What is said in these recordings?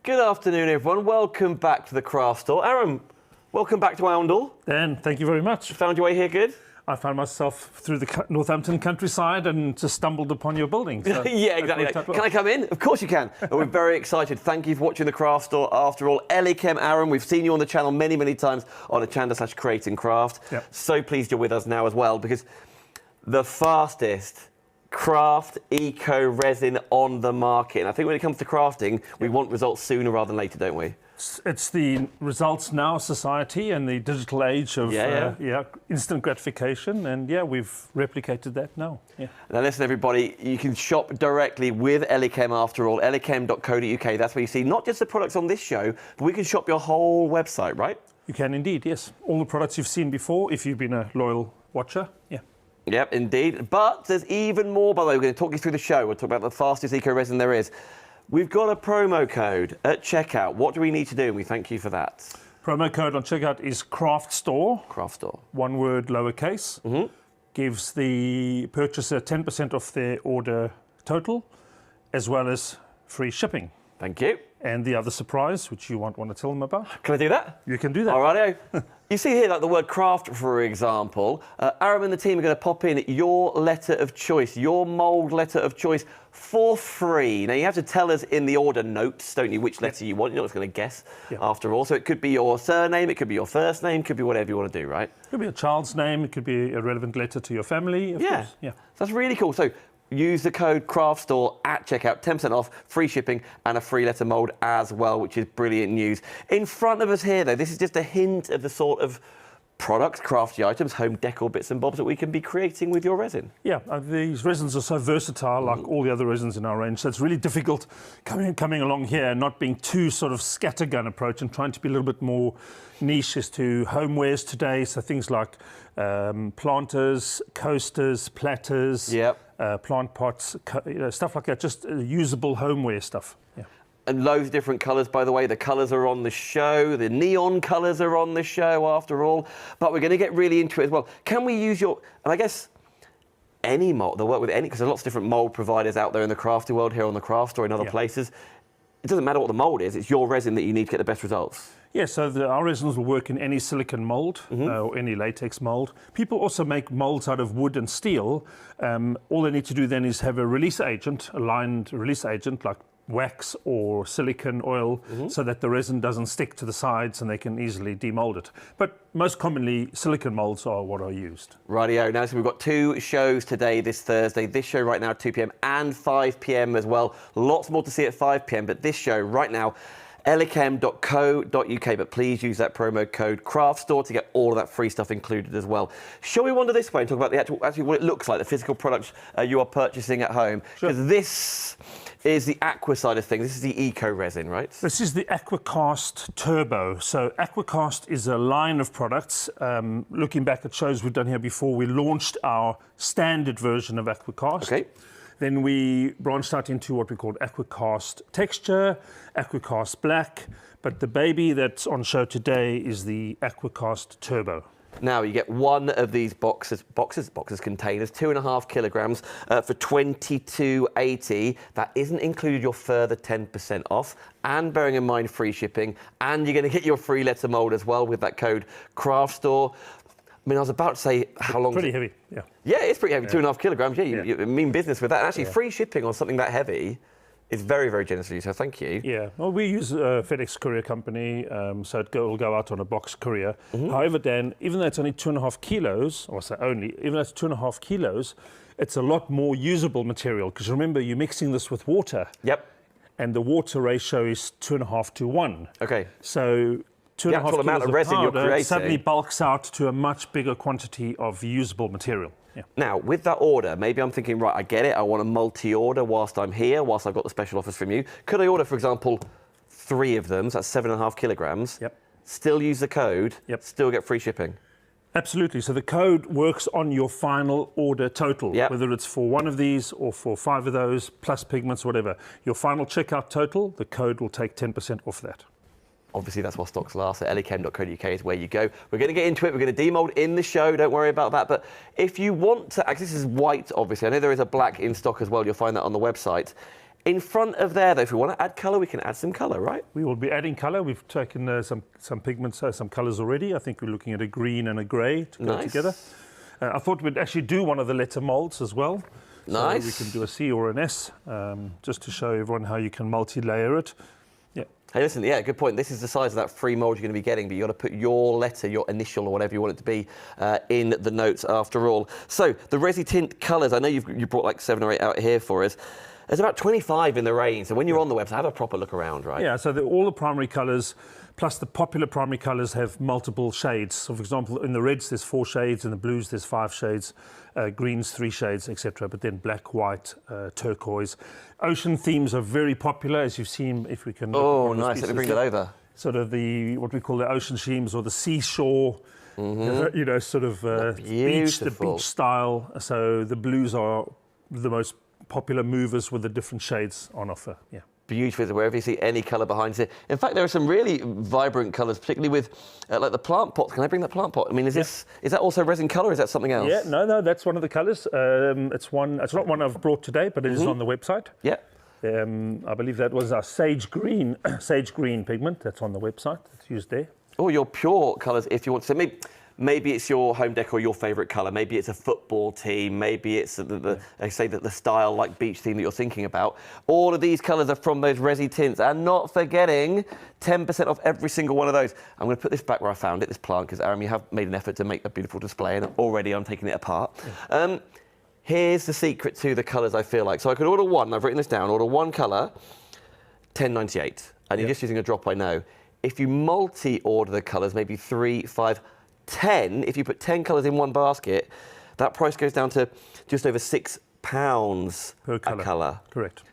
Good afternoon, everyone. Welcome back to the craft store. Aaron, welcome back to Oundle. Dan, thank you very much. Found your way here good? I found myself through the Northampton countryside and just stumbled upon your building. So yeah, exactly. Can I come in? Of course you can. And we're very excited. Thank you for watching the craft store. After all, Eli-Chem, Aaron, we've seen you on the channel many, many times on a channel/create and craft. Yep. So pleased you're with us now as well, because the fastest craft eco resin on the market. And I think when it comes to crafting, we want results sooner rather than later, don't we? It's the results now society and the digital age of instant gratification, and we've replicated that now. Yeah. Now listen, everybody, you can shop directly with Eli-Chem after all, eli-chem.co.uk. That's where you see not just the products on this show, but we can shop your whole website, right? You can indeed, yes. All the products you've seen before, if you've been a loyal watcher, yeah. Yep, indeed. But there's even more, by the way. We're going to talk you through the show. We'll talk about the fastest eco resin there is. We've got a promo code at checkout. What do we need to do? And we thank you for that. Promo code on checkout is Craft Store. Craft Store. One word, lowercase. Mm-hmm. Gives the purchaser 10% off their order total, as well as free shipping. Thank you. And the other surprise, which you want to tell them about. Can I do that? You can do that. All righto. You see here, like the word craft, for example. Aaron and the team are going to pop in your letter of choice, your mould letter of choice for free. Now, you have to tell us in the order notes, don't you, which letter you want. You're not just going to guess after all. So it could be your surname, it could be your first name, it could be whatever you want to do, right? It could be a child's name, it could be a relevant letter to your family, of course. Yeah. That's really cool. So use the code CRAFTSTORE at checkout, 10% off, free shipping and a free letter mould as well, which is brilliant news. In front of us here, though, this is just a hint of the sort of products, crafty items, home decor bits and bobs that we can be creating with your resin. Yeah, these resins are so versatile, like all the other resins in our range, so it's really difficult coming along here and not being too sort of scattergun approach and trying to be a little bit more niche as to homewares today, so things like planters, coasters, platters, plant pots, stuff like that, just usable homeware stuff. Yeah. And loads of different colours, by the way. The colours are on the show. The neon colours are on the show, after all. But we're going to get really into it as well. Can we use your... And I guess any mould, they'll work with any... Because there's lots of different mould providers out there in the crafty world, here on the craft store, in other places. It doesn't matter what the mould is. It's your resin that you need to get the best results. Yeah, so our resins will work in any silicon mould or any latex mould. People also make moulds out of wood and steel. All they need to do then is have a release agent, a lined release agent, like wax or silicone oil, so that the resin doesn't stick to the sides and they can easily demold it. But most commonly, silicone molds are what are used. Rightio. Now, so we've got two shows today, this Thursday. This show right now at 2 p.m. and 5 p.m. as well. Lots more to see at 5 p.m. But this show right now, eli-chem.co.uk, but please use that promo code CRAFTSTORE to get all of that free stuff included as well. Shall we wander this way and talk about the actually what it looks like, the physical products you are purchasing at home? Because this is the aqua side of things. This is the eco resin, right? This is the AquaCast Turbo. So AquaCast is a line of products. Looking back at shows we've done here before, we launched our standard version of AquaCast. Okay. Then we branched out into what we called AquaCast Texture, AquaCast Black, but the baby that's on show today is the AquaCast Turbo. Now you get one of these containers, 2.5 kilograms for $22.80. That isn't included your further 10% off, and bearing in mind free shipping, and you're going to get your free letter mold as well with that code CRAFTSTORE. I mean, I was about to say how long... Pretty heavy, yeah. Yeah, it's pretty heavy, 2.5 kilograms. Yeah, you mean business with that. And actually, free shipping on something that heavy is very, very generous of you, so thank you. Yeah, well, we use a FedEx courier company, so it will go out on a box courier. However, Dan, even though it's only 2.5 kilos, or say only, even though it's 2.5 kilos, it's a lot more usable material, because remember, you're mixing this with water. Yep. And the water ratio is 2.5 to 1. Okay. So 2.5 kilos amount of resin powder you're creating suddenly bulks out to a much bigger quantity of usable material. Yeah. Now, with that order, maybe I'm thinking, right, I get it, I want a multi-order whilst I'm here, whilst I've got the special offers from you. Could I order, for example, 3 of them, so that's 7.5 kilograms, still use the code, still get free shipping? Absolutely. So the code works on your final order total, whether it's for one of these or for 5 of those, plus pigments, whatever. Your final checkout total, the code will take 10% off that. Obviously, that's what stocks last. So eli-chem.co.uk is where you go. We're going to get into it. We're going to demold in the show. Don't worry about that. But if you want to, actually, this is white, obviously. I know there is a black in stock as well. You'll find that on the website. In front of there, though, if we want to add colour, we can add some colour, right? We will be adding colour. We've taken some pigments, some colours already. I think we're looking at a green and a grey to go together. I thought we'd actually do one of the letter moulds as well. Nice. So we can do a C or an S, just to show everyone how you can multi-layer it. Yeah. Hey, listen, yeah, good point. This is the size of that free mould you're going to be getting, but you've got to put your letter, your initial, or whatever you want it to be, in the notes after all. So the Resi Tint colours, I know you brought like 7 or 8 out here for us. There's about 25 in the range. So when you're on the website, have a proper look around, right? Yeah, so all the primary colours, plus the popular primary colours, have multiple shades. So for example, in the reds, there's 4 shades, in the blues, there's 5 shades, greens, 3 shades, etc. But then black, white, turquoise. Ocean themes are very popular, as you've seen, if we can... Oh, nice. Let me bring that over. Sort of what we call the ocean themes, or the seashore, you know, sort of the beach style. So the blues are the most popular movers with the different shades on offer. Yeah. Beautiful, wherever you see any colour behind it. In fact, there are some really vibrant colours, particularly with like the plant pots. Can I bring that plant pot? I mean, is that also resin colour, or is that something else? Yeah, no, that's one of the colours. It's not one I've brought today, but it is on the website. Yeah. I believe that was our sage green pigment. That's on the website. It's used there. Or your pure colours, if you want to. So maybe it's your home decor, your favourite colour. Maybe it's a football team. Maybe it's the style like beach theme that you're thinking about. All of these colours are from those Resi Tints. And not forgetting 10% off every single one of those. I'm going to put this back where I found it, this plant, because Aram, you have made an effort to make a beautiful display, and already I'm taking it apart. Yeah. Here's the secret to the colours, I feel like. So I could order one, I've written this down, order one colour, $10.98. And you're just using a drop, I know. If you multi-order the colours, maybe 3, 5, 10, if you put 10 colours in one basket, that price goes down to just over £6 per colour. Correct.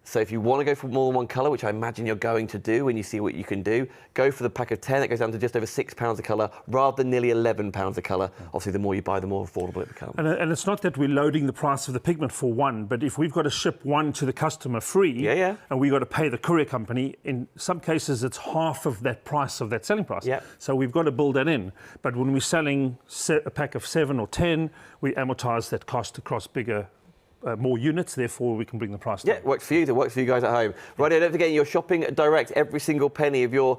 So if you want to go for more than one colour, which I imagine you're going to do when you see what you can do, go for the pack of 10. That goes down to just over £6 a colour, rather than nearly £11 a colour. Obviously, the more you buy, the more affordable it becomes. And it's not that we're loading the price of the pigment for one, but if we've got to ship one to the customer free, and we've got to pay the courier company, in some cases it's half of that price of that selling price. Yeah. So we've got to build that in. But when we're selling a pack of 7 or 10, we amortise that cost across more units, therefore we can bring the price down. Yeah, works for you. It works for you guys at home. Right, don't forget, you're shopping direct. Every single penny of your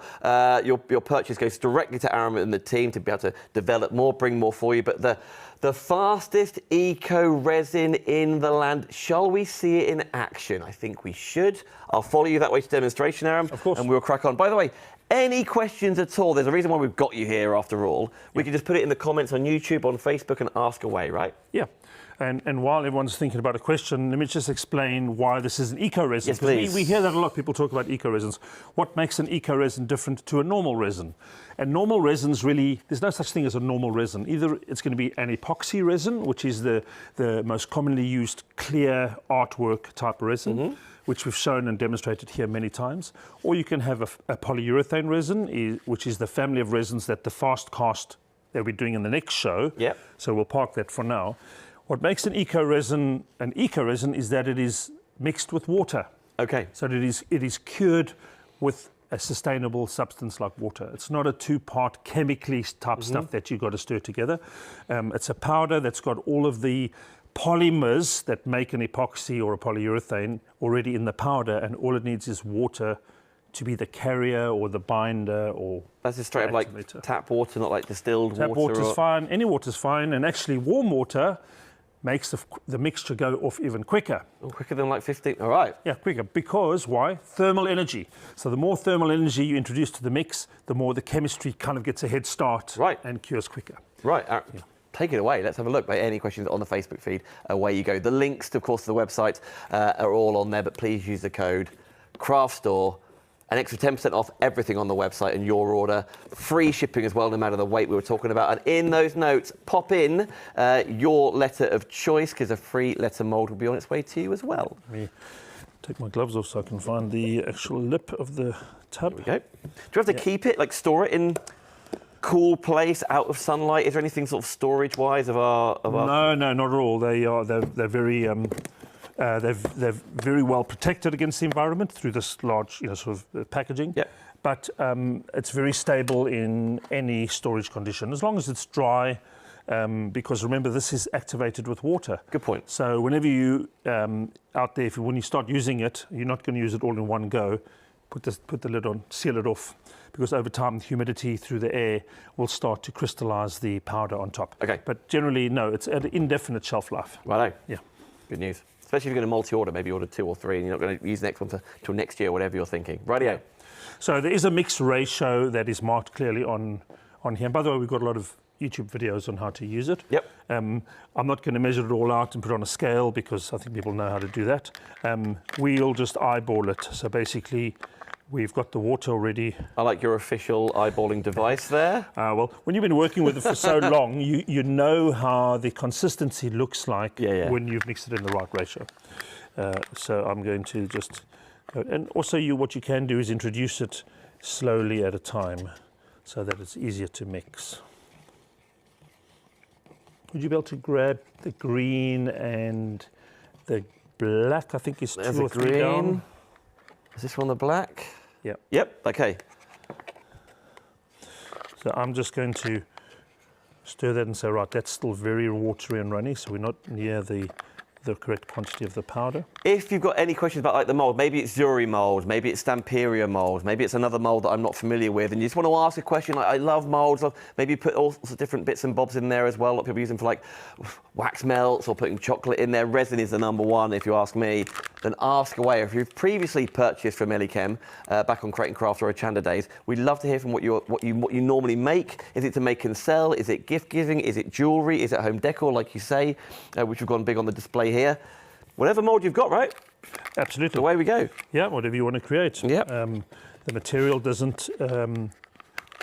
purchase goes directly to Aram and the team to be able to develop more, bring more for you. But the fastest eco resin in the land, shall we see it in action? I think we should. I'll follow you that way to demonstration, Aram. Of course. And we'll crack on. By the way, any questions at all? There's a reason why we've got you here after all. We can just put it in the comments on YouTube, on Facebook, and ask away, right? Yeah. And while everyone's thinking about a question, let me just explain why this is an eco-resin. Yes, please. We hear that a lot, people talk about eco-resins. What makes an eco-resin different to a normal resin? And normal resins really, there's no such thing as a normal resin. Either it's going to be an epoxy resin, which is the most commonly used clear artwork type resin, which we've shown and demonstrated here many times. Or you can have a polyurethane resin, which is the family of resins that the fast cast that we're doing in the next show. Yep. So we'll park that for now. What makes an eco-resin is that it is mixed with water. Okay. So it is cured with a sustainable substance like water. It's not a 2-part chemically type stuff that you've got to stir together. It's a powder that's got all of the polymers that make an epoxy or a polyurethane already in the powder, and all it needs is water to be the carrier or the binder or... That's just straight up like tap water, not like distilled water. Tap water's fine, any water's fine, and actually warm water makes the mixture go off even quicker. Oh, quicker than like 15, all right. Yeah, quicker, because why? Thermal energy. So the more thermal energy you introduce to the mix, the more the chemistry kind of gets a head start and cures quicker. Right, take it away. Let's have a look. Any questions on the Facebook feed, away you go. The links, of course, to the website are all on there, but please use the code CraftStore. An extra 10% off everything on the website and your order. Free shipping as well, no matter the weight we were talking about. And in those notes, pop in your letter of choice, because a free letter mould will be on its way to you as well. Let me take my gloves off so I can find the actual lip of the tub. There we go. Do you have to keep it, like store it in cool place, out of sunlight? Is there anything sort of storage-wise of our... No, not at all. They're very... they're very well protected against the environment through this large, sort of packaging. Yeah. But it's very stable in any storage condition. As long as it's dry because remember, this is activated with water. Good point. So whenever you, out there, when you start using it, you're not going to use it all in one go. Put the lid on, seal it off, because over time the humidity through the air will start to crystallize the powder on top. Okay. But generally, no, it's an indefinite shelf life. Righto. Yeah. Good news. Especially if you're going to multi-order, maybe order 2 or 3 and you're not going to use the next one till next year, whatever you're thinking. Rightio. So there is a mix ratio that is marked clearly on here. And by the way, we've got a lot of YouTube videos on how to use it. Yep. I'm not going to measure it all out and put it on a scale because I think people know how to do that. We'll just eyeball it. So basically, we've got the water already. I like your official eyeballing device there. Well, when you've been working with it for so long, you know how the consistency looks like when you've mixed it in the right ratio. So I'm going to just, and also what you can do is introduce it slowly at a time so that it's easier to mix. Would you be able to grab the green and the black? I think it's There's 2 or 3 down. Is this one the black? Yeah. Yep, okay. So I'm just going to stir that and say, right, that's still very watery and runny, so we're not near the correct quantity of the powder. If you've got any questions about like the mould, maybe it's Zuri mould, maybe it's Stamperia mould, maybe it's another mould that I'm not familiar with, and you just want to ask a question, like I love moulds, maybe put all sorts of different bits and bobs in there as well. A lot of people use them for like wax melts or putting chocolate in there. Resin is the #1 if you ask me. Then ask away. If you've previously purchased from Eli-Chem back on Crate and Craft or Ochanda days, we'd love to hear from what you normally make. Is it to make and sell? Is it gift giving? Is it jewellery? Is it home decor, like you say, which we've gone big on the display here? Whatever mould you've got, right? Absolutely. Away we go. Yeah, whatever you want to create. Yep. The material doesn't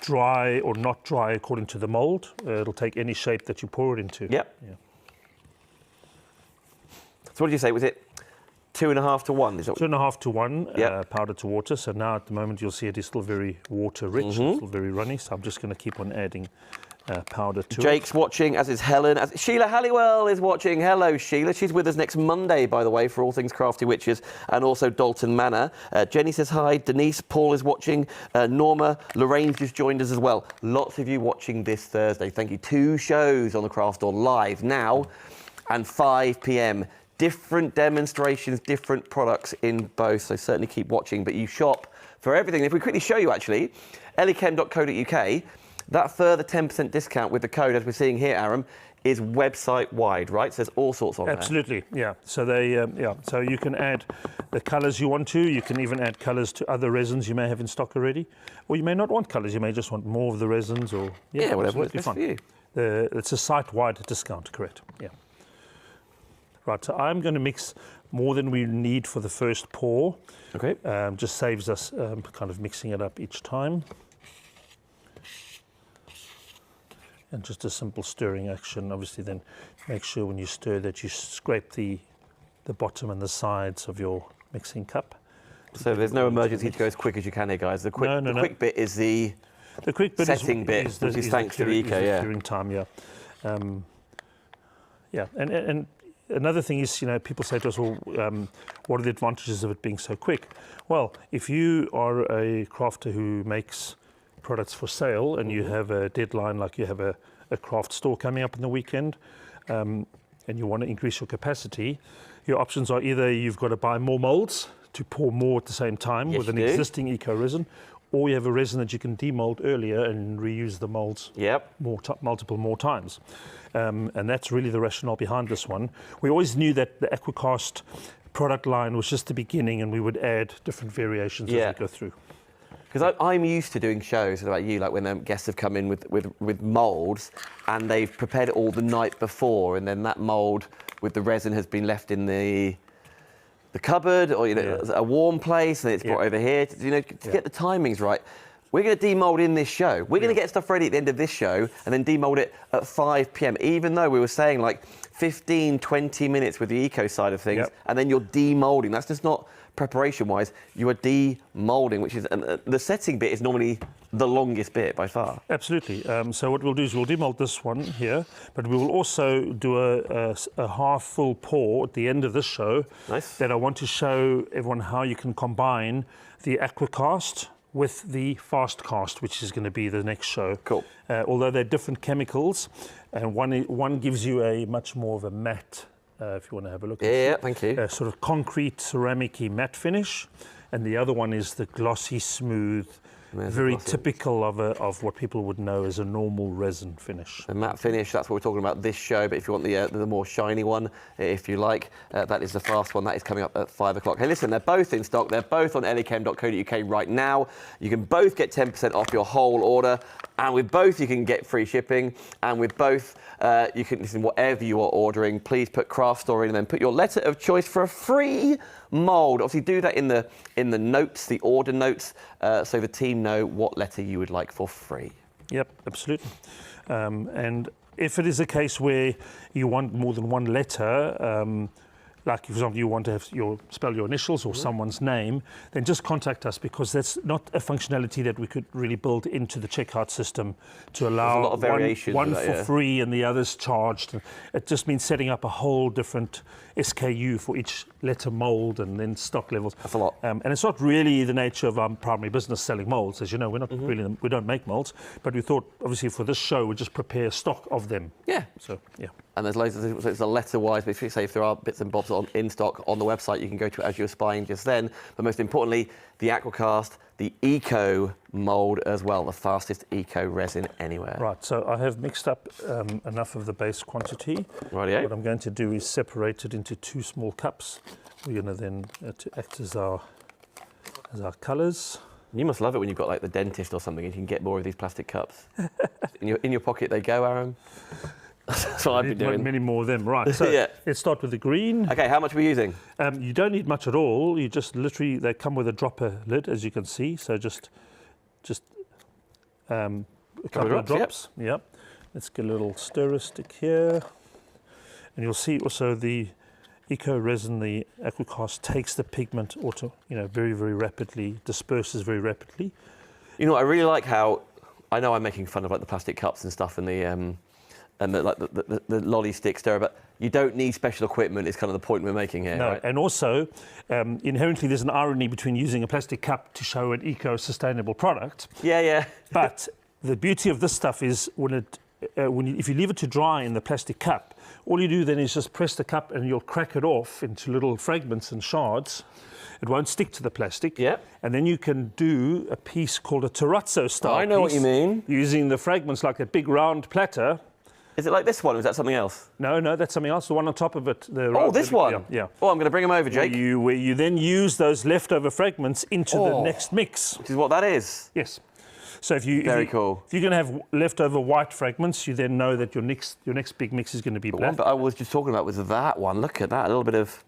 dry or not dry according to the mould. It'll take any shape that you pour it into. Yep. Yeah. So what did you say? Was it 2.5 to 1? Is that 2.5 to 1 Yep. powder to water. So now at the moment you'll see it is still very water rich, still very runny. So I'm just going to keep on adding powder to Jake's watching, as is Helen. Sheila Halliwell is watching. Hello, Sheila. She's with us next Monday, by the way, for all things Crafty Witches, and also Dalton Manor. Jenny says hi. Denise, Paul is watching. Norma, Lorraine's just joined us as well. Lots of you watching this Thursday. Thank you. 2 shows on the Craft Store live now and 5 p.m. Different demonstrations, different products in both, so certainly keep watching. But you shop for everything. If we quickly show you, actually, eli-chem.co.uk, that further 10% discount with the code, as we're seeing here, Aaron, is website wide, right? So there's all sorts on there. Absolutely, yeah. So so you can add the colours you want to. You can even add colours to other resins you may have in stock already, or you may not want colours. You may just want more of the resins, or whatever works best for you. It's a site-wide discount, correct? Yeah. Right. So I'm going to mix more than we need for the first pour. Okay. Just saves us kind of mixing it up each time. And just a simple stirring action. Obviously, then make sure when you stir that you scrape the bottom and the sides of your mixing cup. So there's no emergency to go as quick as you can here, guys. The quick bit is the quick bit setting bit, which is thanks to the eco, yeah. During time, yeah. And another thing is, people say to us, well, what are the advantages of it being so quick? Well, if you are a crafter who makes products for sale and you have a deadline, like you have a craft store coming up in the weekend, and you want to increase your capacity, your options are either you've got to buy more molds to pour more at the same time with an existing eco resin, or you have a resin that you can demold earlier and reuse the molds multiple more times. And that's really the rationale behind this one. We always knew that the AquaCast product line was just the beginning, and we would add different variations as we go through. Because I'm used to doing shows, about you, like when guests have come in with moulds and they've prepared it all the night before, and then that mould with the resin has been left in the cupboard or a warm place, and it's brought over here. To get the timings right. We're going to demold in this show. We're going to get stuff ready at the end of this show and then demold it at 5 p.m. Even though we were saying like 15, 20 minutes with the eco side of things, and then you're demolding. That's just not preparation-wise. You are demolding, which is the setting bit is normally the longest bit by far. Absolutely. So what we'll do is we'll demold this one here, but we will also do a half full pour at the end of this show. Nice. That I want to show everyone how you can combine the AquaCast with the fast cast, which is going to be the next show. Cool. Although they're different chemicals, and one gives you a much more of a matte, if you want to have a look. Yeah, thank you. Sort of concrete, ceramic-y matte finish, and the other one is the glossy, smooth, very typical of what people would know as a normal resin finish. A matte finish, that's what we're talking about this show, but if you want the more shiny one, if you like, that is the fast one. That is coming up at 5 o'clock. Hey, listen, they're both in stock. They're both on Eli-Chem.co.uk right now. You can both get 10% off your whole order, and with both you can get free shipping, and with both you can, listen, whatever you are ordering, please put Craft Store in and then put your letter of choice for a free mould. Obviously do that in the notes, the order notes, so the team know what letter you would like for free. Yep, absolutely. And if it is a case where you want more than one letter, like for example you want to have spell your initials or someone's name, then just contact us, because that's not a functionality that we could really build into the checkout system to allow a lot of variations one with that, for free and the others charged. It just means setting up a whole different SKU for each letter mold and then stock levels. That's a lot. And it's not really the nature of our primary business selling molds. As you know, we're not really, we don't make molds, but we thought obviously for this show we'd just prepare stock of them. Yeah. So, yeah. And there's loads of, so it's a letter-wise, but if there are bits and bobs in stock on the website, you can go to it as you were spying just then. But most importantly, the Aquacast, the Eco mould as well, the fastest Eco resin anywhere. Right, so I have mixed up enough of the base quantity. Rightio. What I'm going to do is separate it into 2 small cups. We're going to then to act as our colours. You must love it when you've got like the dentist or something and you can get more of these plastic cups. in your pocket they go, Aaron. That's what I've been doing. Many more of them, right. So yeah. Let's start with the green. Okay, how much are we using? You don't need much at all. You just literally, they come with a dropper lid, as you can see. So just a couple of drops. Yep. Let's get a little stirrer stick here. And you'll see also the Eco resin, the Aquacast, takes the pigment very, very rapidly, disperses very rapidly. You know, I really like how, I know I'm making fun of like the plastic cups and stuff and the lolly stick stirrer, but you don't need special equipment is kind of the point we're making here. No, right? and also inherently there's an irony between using a plastic cup to show an eco-sustainable product. Yeah, yeah. But the beauty of this stuff is if you leave it to dry in the plastic cup, all you do then is just press the cup and you'll crack it off into little fragments and shards. It won't stick to the plastic. Yeah. And then you can do a piece called a terrazzo style. I know what you mean. Using the fragments like a big round platter. Is it like this one, or is that something else? No, that's something else. The one on top of it. This one? Yeah. Oh, I'm going to bring them over, Jake. Where you then use those leftover fragments into the next mix. Which is what that is. Yes. So if you're going to have leftover white fragments, you then know that your next big mix is going to be black. But I was just talking about was that one. Look at that, a little bit of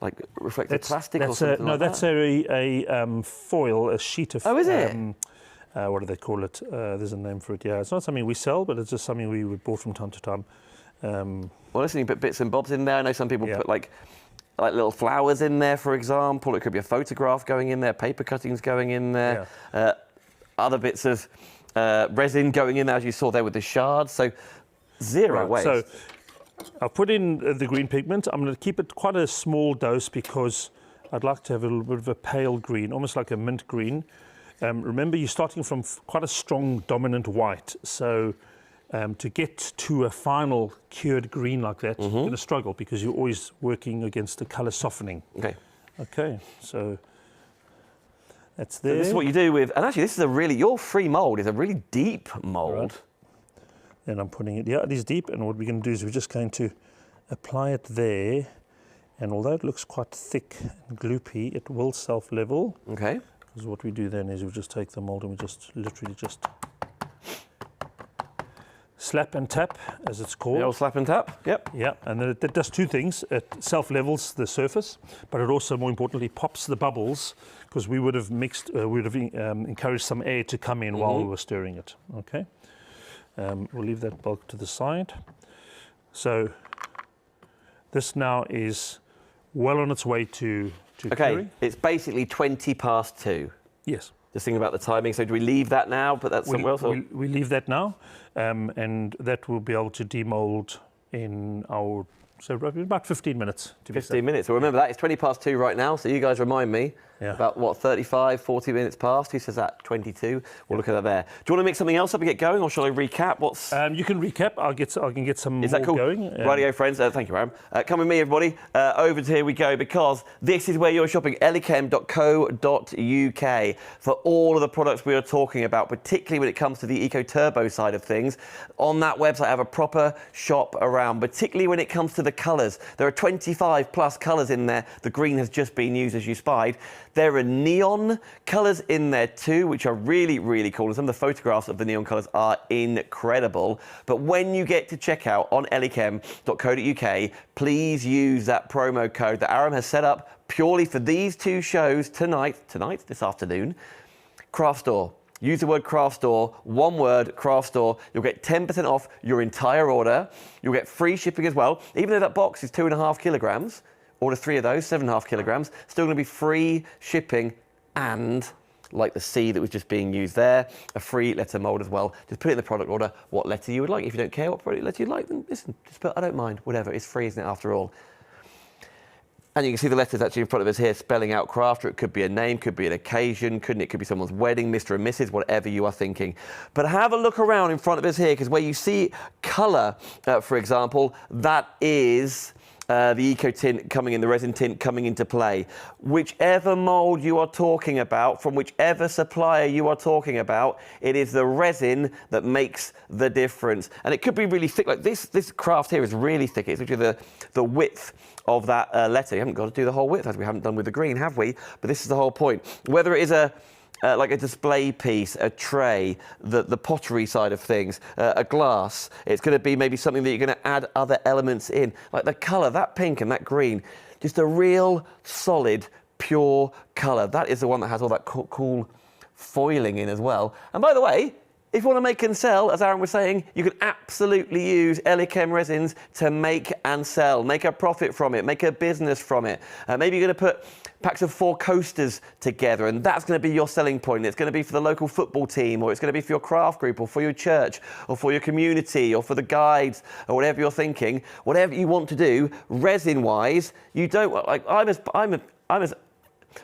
like reflective plastic or something like that. That's a foil, a sheet of. Oh, is it? What do they call it? There's a name for it. Yeah, it's not something we sell, but it's just something we would bought from time to time. Well, listen, you put bits and bobs in there. I know some people put like little flowers in there, for example. It could be a photograph going in there, paper cuttings going in there, other bits of resin going in there, as you saw there with the shards. So zero waste. So I've put in the green pigment. I'm going to keep it quite a small dose because I'd like to have a little bit of a pale green, almost like a mint green. Remember, you're starting from quite a strong dominant white, so to get to a final cured green like that, you're going to struggle because you're always working against the colour softening. Okay, so that's there. So this is what you do with, and actually this is your free mould is a really deep mould. Right. Then I'm putting it, it is deep, and what we're going to do is we're just going to apply it there, and although it looks quite thick and gloopy, it will self-level. Okay. Because what we do then is we just take the mold and we just literally slap and tap, as it's called. The old slap and tap, yep. Yeah, and then it does 2 things. It self-levels the surface, but it also, more importantly, pops the bubbles, because we would have encouraged some air to come in while we were stirring it. Okay, we'll leave that bulk to the side. So this now is well on its way to Okay, it's basically 2:20. Yes. Just thinking about the timing. So do we leave that now? But that's somewhere else. We leave that now, and that will be able to demold in about 15 minutes. 15 minutes. So remember that it's 2:20 right now. So you guys remind me. About what, 35, 40 minutes past? He says at 22. We'll look at that there. Do you want to mix something else up and get going, or shall I recap? What's You can recap. I can get some Is that more cool? going. Radio friends, thank you, Aaron. Come with me, everybody. Over to here we go, because this is where you're shopping, Eli-Chem.co.uk, for all of the products we are talking about, particularly when it comes to the Eco Turbo side of things. On that website, I have a proper shop around, particularly when it comes to the colours. There are 25 plus colours in there. The green has just been used, as you spied. There are neon colours in there too, which are really, really cool. And some of the photographs of the neon colours are incredible. But when you get to checkout on Eli-Chem.co.uk, please use that promo code that Aaron has set up purely for these two shows this afternoon. Craft Store. Use the word Craft Store, one word, Craft Store. You'll get 10% off your entire order. You'll get free shipping as well. Even though that box is 2.5 kilograms, order 3 of those, 7.5 kilograms, still going to be free shipping, and like the C that was just being used there, a free letter mold as well. Just put it in the product order, what letter you would like. If you don't care what product letter you'd like, then listen, just put I don't mind, whatever. It's free, isn't it, after all? And you can see the letters actually in front of us here spelling out crafter. It could be a name, could be an occasion, couldn't it? Could be someone's wedding, Mr. and Mrs., whatever you are thinking. But have a look around in front of us here, because where you see colour, for example, that is the eco tint coming in, the resin tint coming into play. Whichever mould you are talking about, from whichever supplier you are talking about, it is the resin that makes the difference. And it could be really thick, like this craft here is really thick. It's literally the width of that letter. You haven't got to do the whole width, as we haven't done with the green, have we? But this is the whole point. Whether it is like a display piece, a tray, the pottery side of things, a glass. It's going to be maybe something that you're going to add other elements in, like the colour, that pink and that green. Just a real solid, pure colour. That is the one that has all that cool foiling in as well. And by the way, if you want to make and sell, as Aaron was saying, you can absolutely use Eli-Chem resins to make and sell, make a profit from it, make a business from it. Maybe you're going to put packs of 4 coasters together, and that's going to be your selling point. It's going to be for the local football team, or it's going to be for your craft group, or for your church, or for your community, or for the guides, or whatever you're thinking. Whatever you want to do, resin-wise, you don't like. I'm as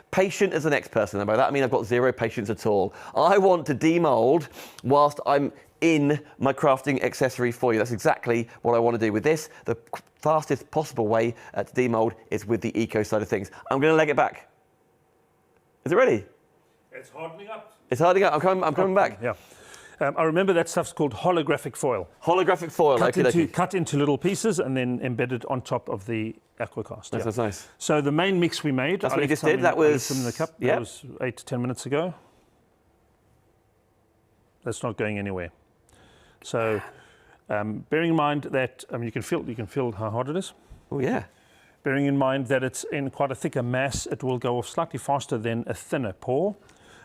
patient as the next person, and by that I mean I've got zero patience at all. I want to demold whilst I'm in my crafting accessory for you. That's exactly what I want to do with this. The fastest possible way to demold is with the eco side of things. I'm going to leg it back. Is it ready? It's hardening up. It's hardening up. I'm coming back. Yeah. I remember that stuff's called holographic foil. Holographic foil. Cut into little pieces and then embedded on top of the aquacast. That's nice. So the main mix we made. That's what you just did. That was in the cup. That was 8 to 10 minutes ago. That's not going anywhere. So, bearing in mind that you can feel how hard it is. Oh yeah. Bearing in mind that it's in quite a thicker mass, it will go off slightly faster than a thinner pour.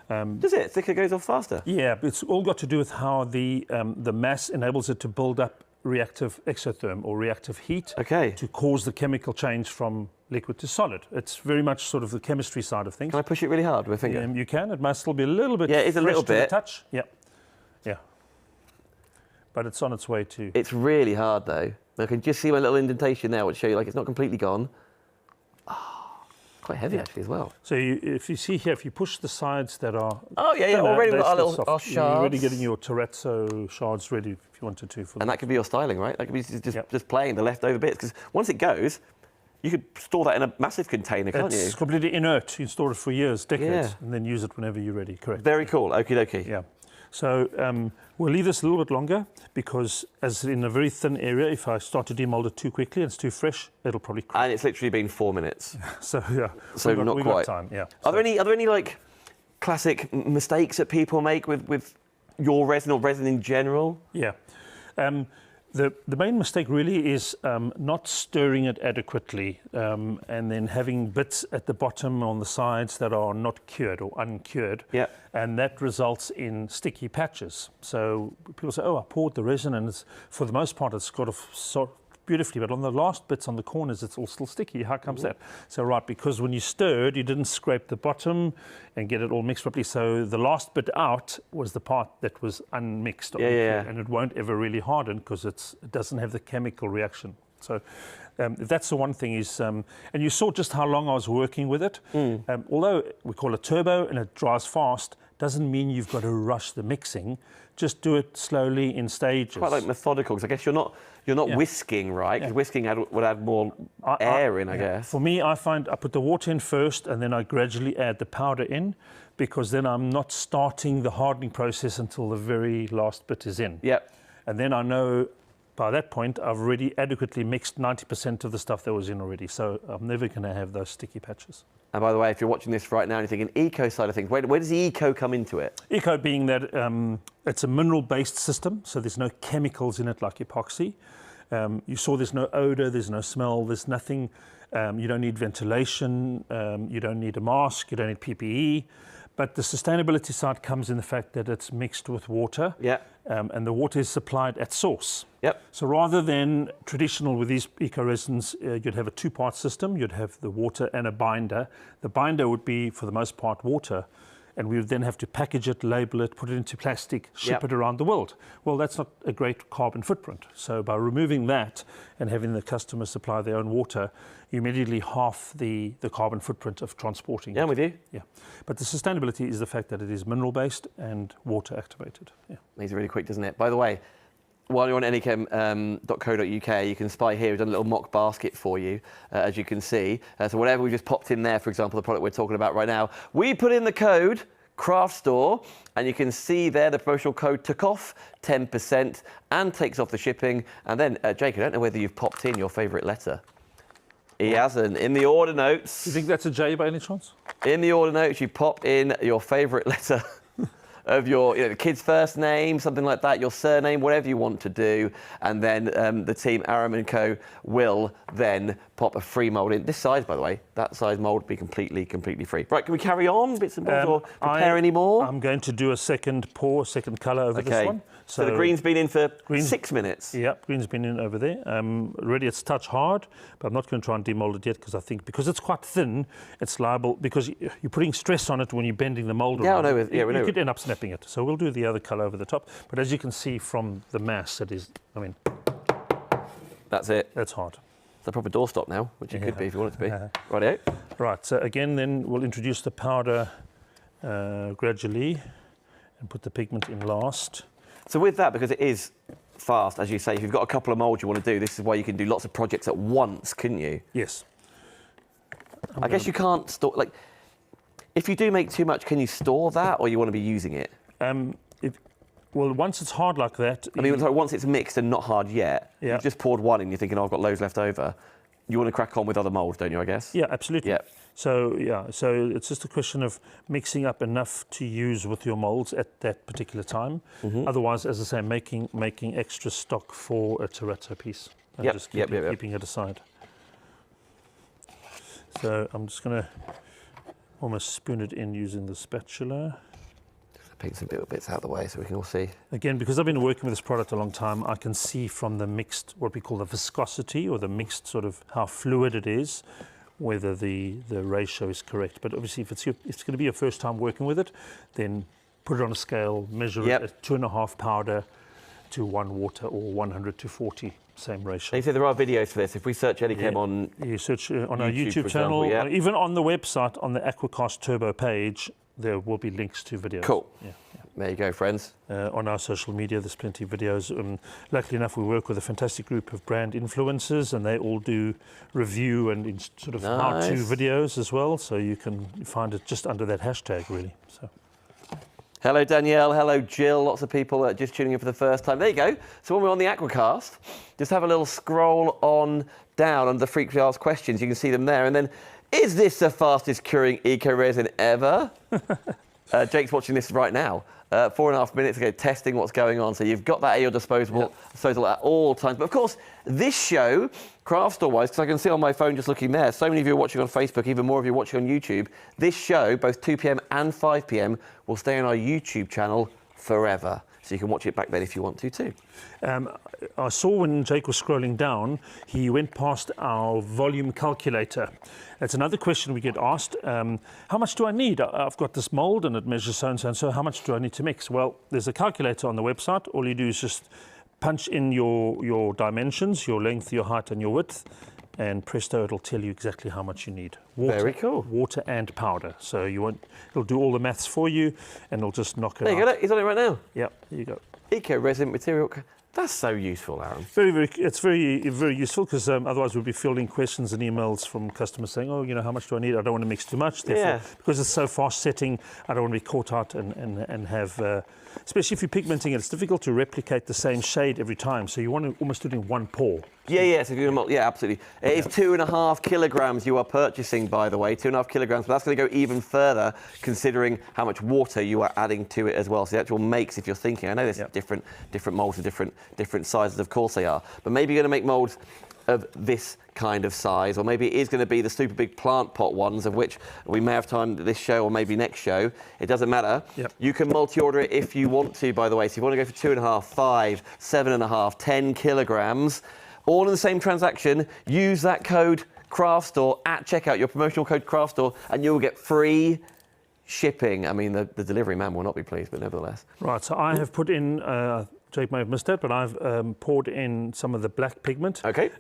Does it? Thicker goes off faster? Yeah, but it's all got to do with how the mass enables it to build up reactive exotherm or reactive heat to cause the chemical change from liquid to solid. It's very much sort of the chemistry side of things. Can I push it really hard with a finger? You can. It might still be a little bit. Yeah, it's a little bit. To the touch. Yeah, yeah. But it's on its way to. It's really hard though. I can just see my little indentation there, which show you like it's not completely gone. Quite heavy actually as well. So if you see here, if you push the sides that are already got our little shards. You're already getting your terrazzo shards ready if you wanted to. And that could be your styling, right? That could be just playing the leftover bits, because once it goes, you could store that in a massive container, can't you? It's completely inert. You can store it for years, decades, and then use it whenever you're ready. Correct. Very cool. Okie dokie. Yeah. So we'll leave this a little bit longer, because as in a very thin area, if I start to demold it too quickly and it's too fresh, it'll probably crack. And it's literally been 4 minutes. So yeah. So not quite. Got time. Yeah. Are there any like classic mistakes that people make with your resin or resin in general? Yeah. The main mistake really is not stirring it adequately, and then having bits at the bottom on the sides that are not cured or uncured. Yeah. And that results in sticky patches. So people say, oh, I poured the resin and it's, for the most part it's got a beautifully, but on the last bits on the corners it's all still sticky. How comes that? So because when you stirred, you didn't scrape the bottom and get it all mixed properly. So the last bit out was the part that was unmixed. And it won't ever really harden because it doesn't have the chemical reaction. So that's the one thing is, and you saw just how long I was working with it. Although we call it turbo and it dries fast, doesn't mean you've got to rush the mixing. Just do it slowly in stages. Quite like methodical, because I guess you're not whisking, right? Because whisking would add more air in, I guess. For me, I find I put the water in first and then I gradually add the powder in, because then I'm not starting the hardening process until the very last bit is in. Yep. And then I know by that point I've already adequately mixed 90% of the stuff that was in already. So I'm never going to have those sticky patches. And by the way, if you're watching this right now and you're thinking eco side of things, where does the eco come into it? Eco being that it's a mineral-based system, so there's no chemicals in it like epoxy. You saw there's no odor, there's no smell, there's nothing. You don't need ventilation, you don't need a mask, you don't need PPE. But the sustainability side comes in the fact that it's mixed with water, and the water is supplied at source. Yep. So rather than traditional with these eco-resins, you'd have a two-part system. You'd have the water and a binder. The binder would be, for the most part, water, and we would then have to package it, label it, put it into plastic, ship it around the world. Well, that's not a great carbon footprint. So by removing that and having the customer supply their own water, you immediately half the carbon footprint of transporting it. Yeah, I'm with you. Yeah, but the sustainability is the fact that it is mineral-based and water-activated. Yeah. Makes it really quick, doesn't it? By the way, while you're on Eli-Chem.co.uk, you can spy here. We've done a little mock basket for you, as you can see. So whatever we just popped in there, for example, the product we're talking about right now, we put in the code Craft Store, and you can see there the promotional code took off 10% and takes off the shipping. And then, Jake, I don't know whether you've popped in your favourite letter. He hasn't. In the order notes. You think that's a J by any chance? In the order notes, you pop in your favourite letter of your the kid's first name, something like that, your surname, whatever you want to do. And then the team, Aram & Co, will then pop a free mould in. This size, by the way, that size mould would be completely free. Right, can we carry on, bits and bobs, or prepare any more? I'm going to do a second pour, second colour over this one. So the green's been in for 6 minutes. Yep, green's been in over there. Already it's touch hard, but I'm not going to try and demold it yet, because I think because it's quite thin, it's liable, because you're putting stress on it when you're bending the mould around. You could end up snapping it. So we'll do the other colour over the top. But as you can see from the mass, it is, I mean... That's it. That's hard. It's a proper doorstop now, which it could be if you want it to be. Righty-o. Right, so again then we'll introduce the powder gradually and put the pigment in last. So with that, because it is fast, as you say, if you've got a couple of moulds you want to do, this is why you can do lots of projects at once, couldn't you? Yes. I guess you can't store, like, if you do make too much, can you store that, or you want to be using it? Well, once it's hard like that... I mean, once it's mixed and not hard yet, you've just poured one and you're thinking, oh, I've got loads left over. You want to crack on with other moulds, don't you, I guess? Yeah, absolutely. Yeah. So it's just a question of mixing up enough to use with your moulds at that particular time. Otherwise, as I say, making extra stock for a terrazzo piece and just keeping it aside. So I'm just going to almost spoon it in using the spatula. Pick some little bits out of the way so we can all see. Again, because I've been working with this product a long time, I can see from the mixed, what we call the viscosity, or the mixed sort of how fluid it is, whether the ratio is correct. But obviously, if it's going to be your first time working with it, then put it on a scale, measure it at 2.5 powder to 1 water, or 100 to 40, same ratio. And you say there are videos for this. If we search Eli-Chem on... You search on our YouTube channel, even on the website, on the Aquacast Turbo page, there will be links to videos. Cool. There you go, friends. On our social media, there's plenty of videos. Luckily enough, we work with a fantastic group of brand influencers, and they all do review and sort of how-to videos as well. So you can find it just under that hashtag, really. So. Hello, Danielle. Hello, Jill. Lots of people just tuning in for the first time. There you go. So when we're on the Aquacast, just have a little scroll on down under the frequently asked questions. You can see them there. And then, is this the fastest curing eco-resin ever? Jake's watching this right now. 4.5 minutes ago, testing what's going on. So you've got that at your disposal at all times. But of course, this show, Craft Store-wise, because I can see on my phone just looking there, so many of you are watching on Facebook, even more of you are watching on YouTube. This show, both 2 p.m. and 5 p.m, will stay on our YouTube channel forever. So you can watch it back then if you want to too. I saw when Jake was scrolling down, he went past our volume calculator. That's another question we get asked. How much do I need? I've got this mold and it measures so and so and so. How much do I need to mix? Well, there's a calculator on the website. All you do is just punch in your dimensions, your length, your height, and your width, and presto, it'll tell you exactly how much you need. Water, Very cool. Water and powder. So it'll do all the maths for you, and it'll just knock it out. There you go. He's on it right now. Yep, there you go. Eco resin material. That's so useful, Aaron. It's very useful, because otherwise we'll be fielding questions and emails from customers saying, oh, how much do I need? I don't want to mix too much. Therefore, because it's so fast setting, I don't want to be caught out and have, especially if you're pigmenting it, it's difficult to replicate the same shade every time. So you want to almost do it in one pour. Yeah. So absolutely. It is 2.5 kilograms you are purchasing, by the way, 2.5 kilograms. But that's going to go even further, considering how much water you are adding to it as well. So the actual makes, if you're thinking, I know there's different molds and different sizes, of course they are. But maybe you're going to make molds of this kind of size, or maybe it is going to be the super big plant pot ones, of which we may have time this show or maybe next show. It doesn't matter. You can multi-order it if you want to, by the way. So if you want to go for 2.5, 5, 7.5, 10 kilograms, all in the same transaction, use that code CraftStore at checkout, your promotional code CraftStore, and you'll get free shipping. I mean, the delivery man will not be pleased, but nevertheless. Right, so I have put in, Jake may have missed that, but I've poured in some of the black pigment. Okay.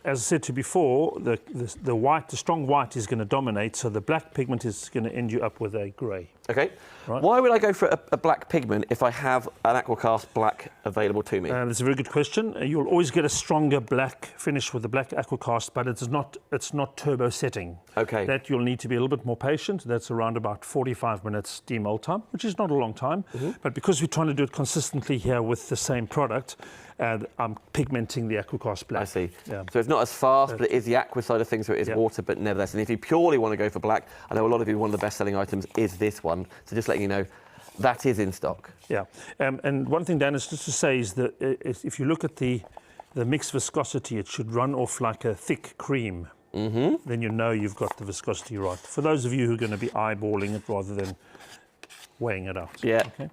As I said to you before, the white, the strong white is going to dominate, so the black pigment is going to end you up with a grey. Okay. Right. Why would I go for a black pigment if I have an Aquacast black available to me? That's a very good question. You'll always get a stronger black finish with the black Aquacast, but it's not turbo setting. Okay. That you'll need to be a little bit more patient. That's around about 45 minutes demold time, which is not a long time. But because we're trying to do it consistently here with the same product, I'm pigmenting the Aquacast black. I see. Yeah. So it's not as fast, but it is the aqua side of things, so it is water, but nevertheless. And if you purely want to go for black, I know a lot of you, one of the best-selling items is this one. So just letting you know, that is in stock. Yeah. And one thing, Dan, is just to say is that if you look at the mixed viscosity, it should run off like a thick cream. Then you know you've got the viscosity right. For those of you who are going to be eyeballing it rather than weighing it out. Yeah. Okay.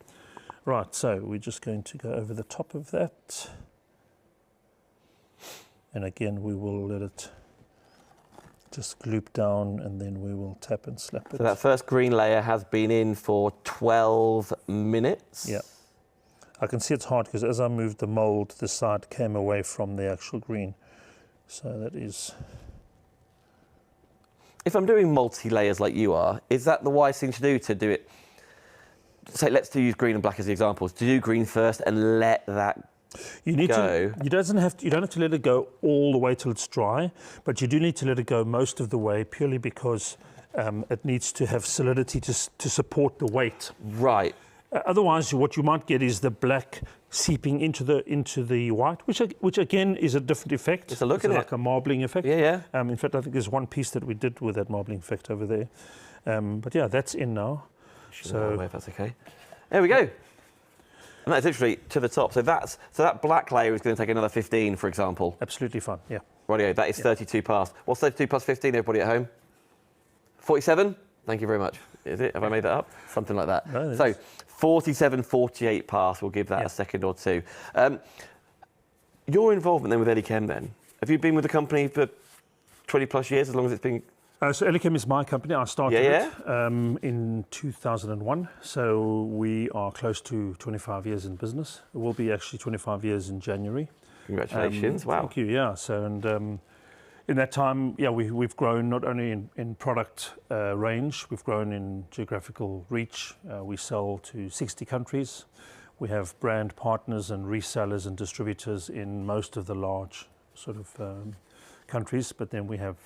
Right, so we're just going to go over the top of that. And again, we will let it just gloop down, and then we will tap and slap it. So that first green layer has been in for 12 minutes. Yeah. I can see it's hard because as I moved the mold, the side came away from the actual green. So that is... If I'm doing multi-layers like you are, is that the wise thing to do it? Say, let's use green and black as the examples. To do green first and let that you need go. You don't have to let it go all the way till it's dry, but you do need to let it go most of the way, purely because it needs to have solidity to support the weight. Right. Otherwise, what you might get is the black seeping into the white, which again is a different effect. Just a look at it. Like a marbling effect. Yeah. In fact, I think there's one piece that we did with that marbling effect over there. But yeah, that's in now. So if that's okay. There we go. And that's literally to the top. So that black layer is going to take another 15, for example. Absolutely fine. Yeah. Rightio, that is 32 past. What's 32 plus 15, everybody at home? 47? Thank you very much. Is it? Have I made that up? Something like that. No, so 47, 48 past. We'll give that a second or two. Your involvement then with Eli-Chem then? Have you been with the company for 20 plus years, as long as it's been... So Eli-Chem is my company. I started it in 2001. So we are close to 25 years in business. It will be actually 25 years in January. Congratulations. Wow. Thank you. Yeah. So, and in that time, we've grown not only in product range, we've grown in geographical reach. We sell to 60 countries. We have brand partners and resellers and distributors in most of the large sort of countries, but then we have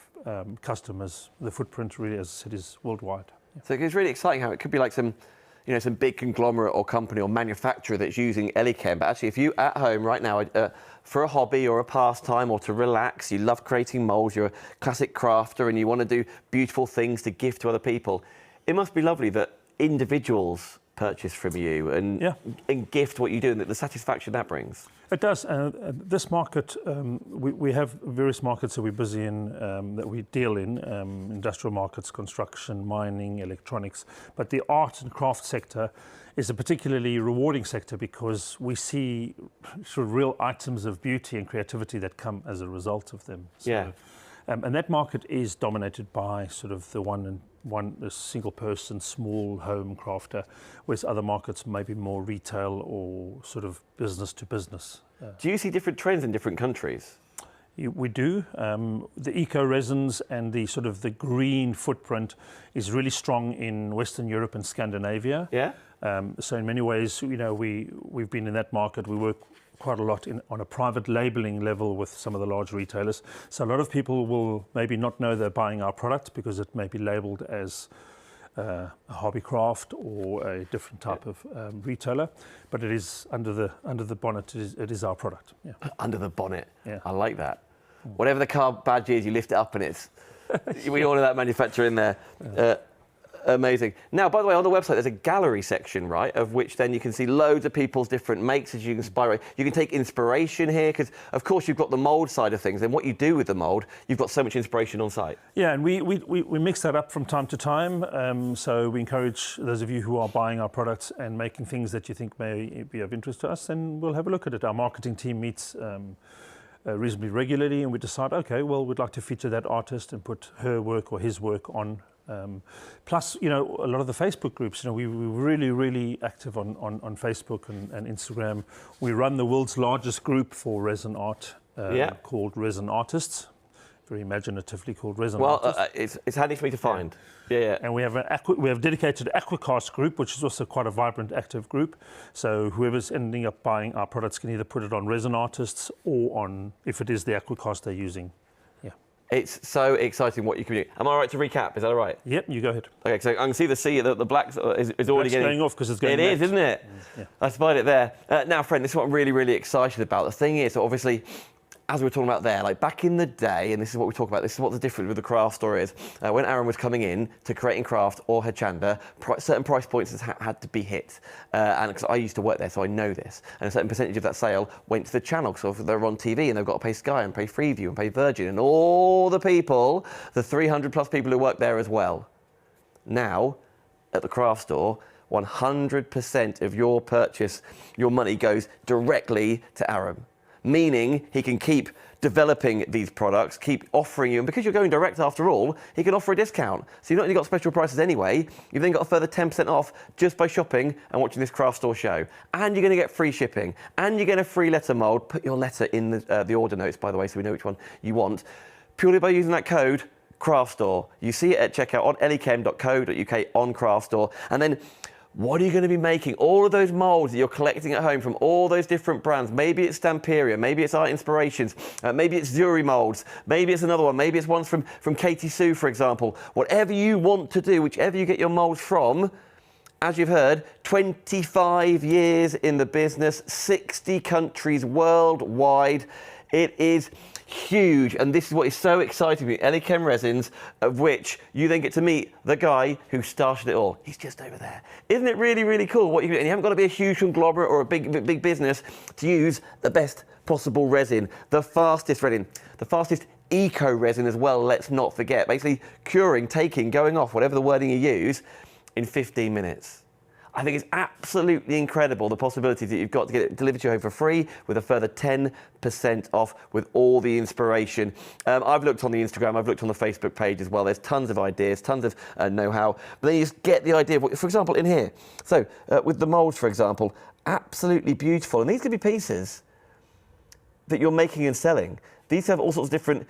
customers. The footprint really, as I said, is worldwide. Yeah. So it's really exciting how it could be like some big conglomerate or company or manufacturer that's using Eli-Chem. But actually, if you at home right now, for a hobby or a pastime or to relax, you love creating molds, you're a classic crafter and you want to do beautiful things to give to other people, it must be lovely that individuals purchase from you and gift what you do and the satisfaction that brings. It does. This market, we have various markets that we're busy in, that we deal in, industrial markets, construction, mining, electronics. But the art and craft sector is a particularly rewarding sector because we see sort of real items of beauty and creativity that come as a result of them. So, and that market is dominated by sort of the 1 a single person, small home crafter, whereas other markets may be more retail or sort of business to business. Do you see different trends in different countries? We do. The eco resins and the sort of the green footprint is really strong in Western Europe and Scandinavia. Yeah. So in many ways, we've been in that market. We work quite a lot on a private labeling level with some of the large retailers. So a lot of people will maybe not know they're buying our product because it may be labeled as a hobby craft or a different type of retailer, but it is under the bonnet. It is our product. Yeah. Under the bonnet. Yeah. I like that. Whatever the car badge is, you lift it up and it's. We order that manufacturer in there. Amazing. Now, by the way, on the website, there's a gallery section, right, of which then you can see loads of people's different makes as you can inspire. You can take inspiration here because, of course, you've got the mould side of things. And what you do with the mould, you've got so much inspiration on site. Yeah, and we mix that up from time to time. So we encourage those of you who are buying our products and making things that you think may be of interest to us, and we'll have a look at it. Our marketing team meets reasonably regularly, and we decide, okay, well, we'd like to feature that artist and put her work or his work on. Plus, a lot of the Facebook groups, we're really, really active on Facebook and Instagram. We run the world's largest group for resin art called Resin Artists, very imaginatively called Resin Artists. Well, it's handy for me to find. Yeah. And we have a dedicated Aquacast group, which is also quite a vibrant, active group. So whoever's ending up buying our products can either put it on Resin Artists or on, if it is the Aquacast they're using. It's so exciting what you can do. Am I right to recap? Is that all right? Yep, you go ahead. Okay, so I can see the black is already going off because it's going. It is, isn't it? Yeah. I spied it there. Now, friend, this is what I'm really, really excited about. The thing is, obviously, as we were talking about there, like back in the day, and this is what we talk about, this is what the difference with the craft store is. When Aaron was coming in to creating craft or Hochanda, certain price points had to be hit. And because I used to work there, so I know this. And a certain percentage of that sale went to the channel, because they're on TV and they've got to pay Sky and pay Freeview and pay Virgin and all the people, the 300 plus people who work there as well. Now, at the craft store, 100% of your purchase, your money goes directly to Aaron. Meaning he can keep developing these products, keep offering you, and because you're going direct after all, he can offer a discount. So you've not only got special prices anyway, you've then got a further 10% off just by shopping and watching this craft store show. And you're going to get free shipping, and you're getting a free letter mould. Put your letter in the order notes, by the way, so we know which one you want. Purely by using that code, Craft Store. You see it at checkout on eli-chem.co.uk on Craft Store. And then what are you going to be making? All of those moulds that you're collecting at home from all those different brands. Maybe it's Stamperia, maybe it's Art Inspirations, maybe it's Zuri molds, maybe it's another one, maybe it's ones from Katie Sue, for example. Whatever you want to do, whichever you get your molds from, as you've heard, 25 years in the business, 60 countries worldwide. It is huge, and this is what is so exciting me. Eli-Chem resins, of which you then get to meet the guy who started it all. He's just over there. Isn't it really, really cool? What you can do? And you haven't got to be a huge conglomerate or a big business to use the best possible resin, the fastest resin, the fastest eco resin as well. Let's not forget. Basically, curing, taking, going off, whatever the wording you use, in 15 minutes. I think it's absolutely incredible, the possibilities that you've got to get it delivered to your home for free with a further 10% off with all the inspiration. I've looked on the Instagram, I've looked on the Facebook page as well. There's tons of ideas, tons of know-how. But then you just get the idea of what, for example, in here. So with the moulds, for example, absolutely beautiful. And these could be pieces that you're making and selling. These have all sorts of different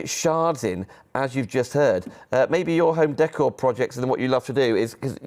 shards in, as you've just heard. Maybe your home decor projects and what you love to do is because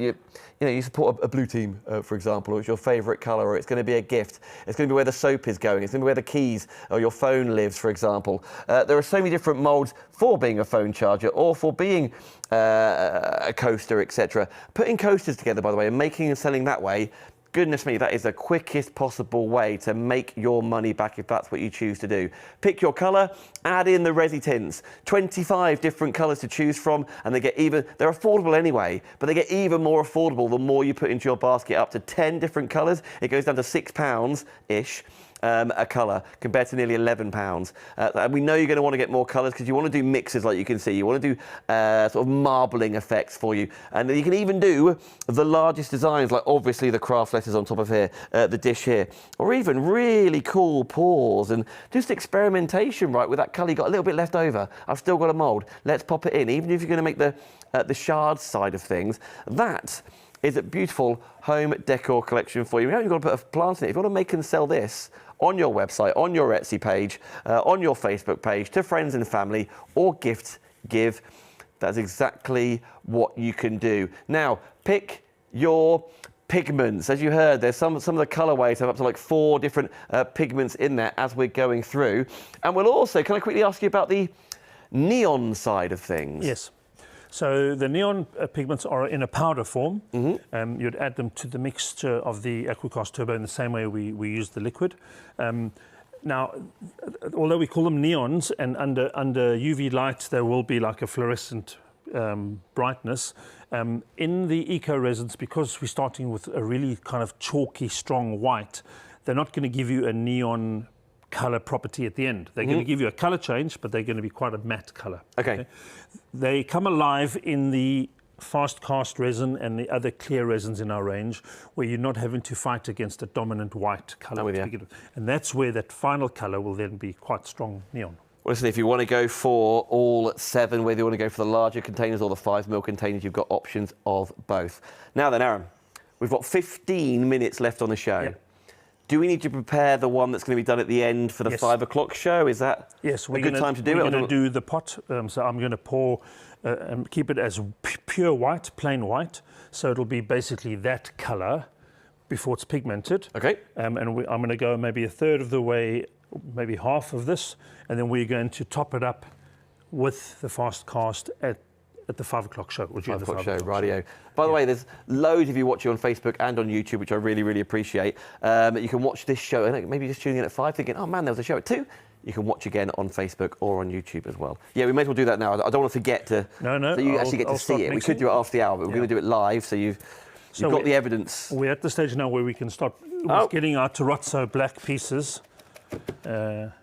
you support a blue team, for example, or it's your favourite colour, or it's going to be a gift. It's going to be where the soap is going. It's going to be where the keys or your phone lives, for example. There are so many different moulds for being a phone charger or for being a coaster, etc. Putting coasters together, by the way, and making and selling that way, goodness me, that is the quickest possible way to make your money back if that's what you choose to do. Pick your colour, add in the resi tints. 25 different colours to choose from, and they're affordable anyway, but they get even more affordable the more you put into your basket. Up to 10 different colours. It goes down to £6-ish. a colour compared to nearly £11. And we know you're going to want to get more colours because you want to do mixes like you can see. You want to do sort of marbling effects for you. And you can even do the largest designs, like obviously the craft letters on top of here, the dish here, or even really cool pours and just experimentation, right, with that colour. You got a little bit left over. I've still got a mould. Let's pop it in. Even if you're going to make the shards side of things, that is a beautiful home decor collection for you. You haven't got to put a plant in it. If you want to make and sell this on your website, on your Etsy page, on your Facebook page, to friends and family, or give, that's exactly what you can do. Now, pick your pigments. As you heard, there's some of the colorways have up to like 4 different pigments in there as we're going through. And we'll also, can I quickly ask you about the neon side of things? Yes. So the neon pigments are in a powder form. You'd add them to the mixture of the Aquacast Turbo in the same way we use the liquid. Now, although we call them neons, and under UV light there will be like a fluorescent brightness, in the eco resins, because we're starting with a really kind of chalky, strong white, they're not going to give you a neon color property at the end. They're going to give you a color change, but they're going to be quite a matte color. Okay. They come alive in the fast cast resin and the other clear resins in our range, where you're not having to fight against a dominant white color. And that's where that final color will then be quite strong neon. Well, listen, if you want to go for all 7, whether you want to go for the larger containers or the 5ml containers, you've got options of both. Now then, Aaron, we've got 15 minutes left on the show. Yep. Do we need to prepare the one that's going to be done at the end for the 5 o'clock show? Is that a good time to do it? We're going to do the pot. So I'm going to pour and keep it as pure white, plain white. So it'll be basically that color before it's pigmented. Okay. And I'm going to go maybe a third of the way, maybe half of this, and then we're going to top it up with the fast cast at the 5 o'clock show. 5 o'clock show, radio. By the way, there's loads of you watching on Facebook and on YouTube, which I really, really appreciate. You can watch this show, and maybe just tuning in at 5 thinking, oh man, there was a show at 2. You can watch again on Facebook or on YouTube as well. Yeah, we may as well do that now. I don't want to forget to... No. So you actually get to see it. We could do it after the hour, but we're going to do it live, so you've got the evidence. We're at the stage now where we can start getting our terrazzo black pieces. Yep.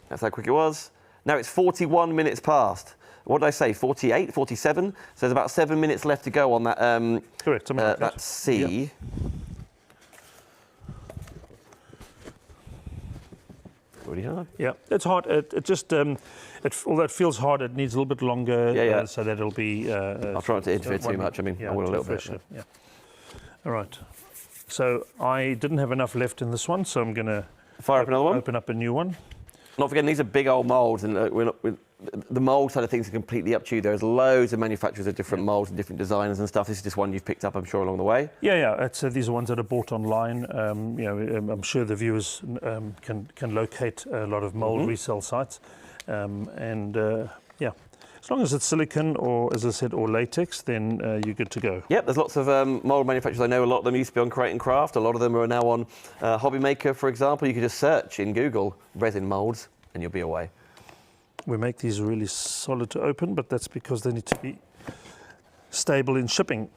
That's how quick it was. Now it's 41 minutes past. What did I say, 48, 47? So there's about 7 minutes left to go on that, correct, that C. Yep. Pretty hard. Yeah, it's hard. It just, although it feels hard, it needs a little bit longer so that it'll be... I'll try not to interfere too much. I mean, I want a little bit. Yeah. All right. So I didn't have enough left in this one, so I'm going to... Fire up another one? Open up a new one. Not forgetting, these are big old moulds, and the mould side of things are completely up to you. There's loads of manufacturers of different moulds and different designers and stuff. This is just one you've picked up, I'm sure, along the way. Yeah. These are ones that are bought online. I'm sure the viewers can locate a lot of mould resale sites, as long as it's silicone or, as I said, or latex, then you're good to go. Yep, there's lots of mould manufacturers. I know a lot of them used to be on Create and Craft. A lot of them are now on Hobby Maker, for example. You can just search in Google resin moulds and you'll be away. We make these really solid to open, but that's because they need to be stable in shipping.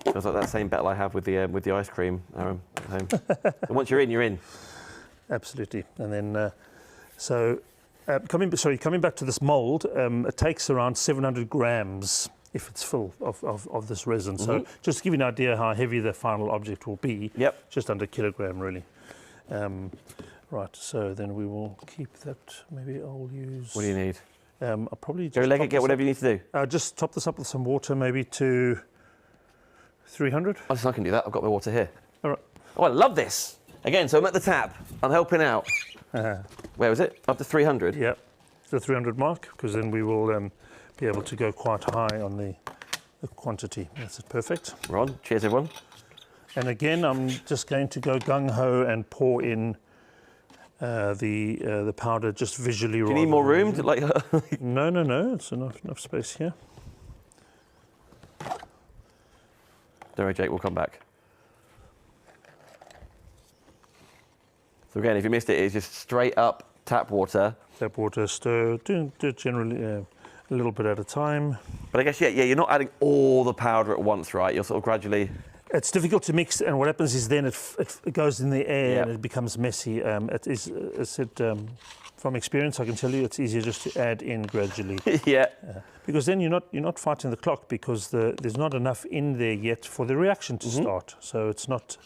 Feels like that same battle I have with the ice cream, Aaron, at home. And once you're in, you're in. Absolutely. And then, coming back to this mould, it takes around 700 grams if it's full of this resin. So just to give you an idea how heavy the final object will be, just under a kilogram, really. Right, so then we will keep that. Maybe I'll use... What do you need? I'll probably go leg it, get whatever you need to do. Just top this up with some water, maybe to 300. I can do that. I've got my water here. All right. Oh, I love this. Again, so I'm at the tap. I'm helping out. Where was it? Up to 300? Yeah, the 300 mark, because then we will be able to go quite high on the quantity. That's perfect. Ron, cheers, everyone. And again, I'm just going to go gung-ho and pour in the powder just visually. Do you need more room? No. It's enough space here. Don't worry, Jake, we'll come back. So again, if you missed it, it's just straight up tap water. Tap water, stir, do generally a little bit at a time. But I guess, yeah, you're not adding all the powder at once, right? You're sort of gradually... It's difficult to mix, and what happens is then it goes in the air and it becomes messy. It is, from experience, I can tell you it's easier just to add in gradually. Because then you're not fighting the clock, because there's not enough in there yet for the reaction to start. So it's not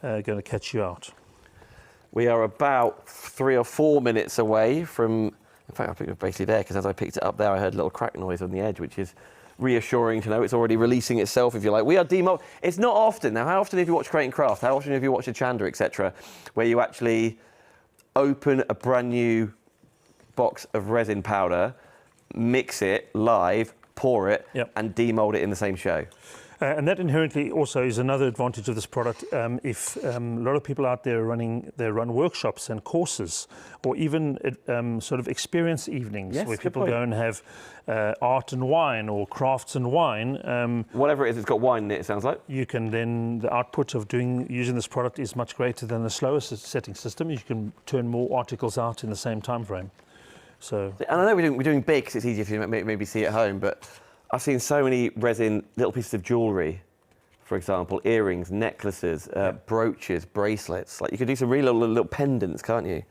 going to catch you out. We are about 3 or 4 minutes away from. In fact, I think it was basically there, because as I picked it up there, I heard a little crack noise on the edge, which is reassuring to know it's already releasing itself, if you like. We are demold. It's not often. Now, how often have you watched Create and Craft? How often have you watched a Chanda, etc., where you actually open a brand new box of resin powder, mix it live, pour it, and demold it in the same show? And that inherently also is another advantage of this product. If a lot of people out there run workshops and courses, or even sort of experience evenings where people go and have art and wine, or crafts and wine. Whatever it is, it's got wine in it, it sounds like. You can then, the output of using this product is much greater than the slowest setting system. You can turn more articles out in the same time frame. So, and I know we're doing big, because it's easier for you to maybe see at home, but I've seen so many resin little pieces of jewellery, for example, earrings, necklaces, brooches, bracelets. Like, you could do some really little pendants, can't you?